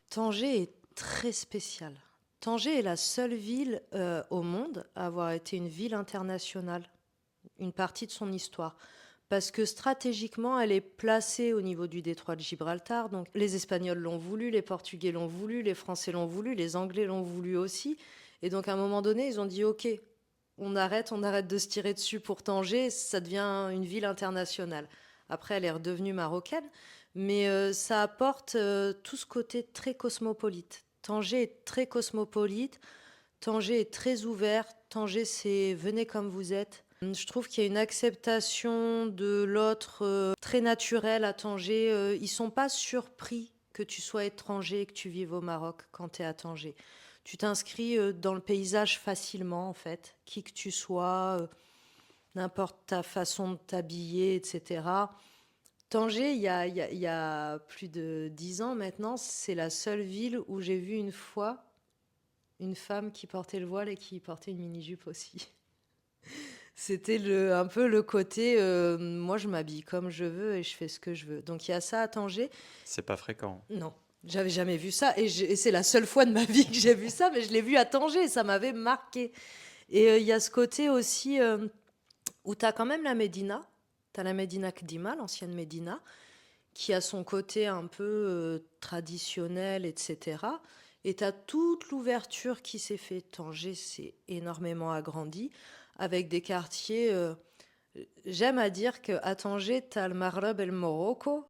Tanger est très spécial. Tanger est la seule ville au monde à avoir été une ville internationale, une partie de son histoire. Parce que stratégiquement, elle est placée au niveau du détroit de Gibraltar. Donc les Espagnols l'ont voulu, les Portugais l'ont voulu, les Français l'ont voulu, les Anglais l'ont voulu aussi. Et donc à un moment donné, ils ont dit OK, on arrête de se tirer dessus pour Tanger, ça devient une ville internationale. Après, elle est redevenue marocaine, mais ça apporte tout ce côté très cosmopolite. Tanger est très cosmopolite, Tanger est très ouvert, Tanger c'est venez comme vous êtes. Je trouve qu'il y a une acceptation de l'autre très naturelle à Tanger. Ils sont pas surpris que tu sois étranger et que tu vives au Maroc quand tu es à Tanger. Tu t'inscris dans le paysage facilement, en fait, qui que tu sois, n'importe ta façon de t'habiller, etc. Tanger, il y a plus de 10 ans maintenant, c'est la seule ville où j'ai vu une fois une femme qui portait le voile et qui portait une mini-jupe aussi. C'était un peu le côté, moi je m'habille comme je veux et je fais ce que je veux. Donc il y a ça à Tanger. C'est pas fréquent. Non, j'avais jamais vu ça et c'est la seule fois de ma vie que j'ai vu ça, mais je l'ai vu à Tanger, ça m'avait marqué. Et il y a ce côté aussi où tu as quand même la Médina, tu as la Médina Kdima, l'ancienne Médina, qui a son côté un peu traditionnel, etc. Et tu as toute l'ouverture qui s'est fait. Tanger s'est énormément agrandi avec des quartiers. J'aime à dire qu'à Tanger, tu as le Maghreb et le Morocco.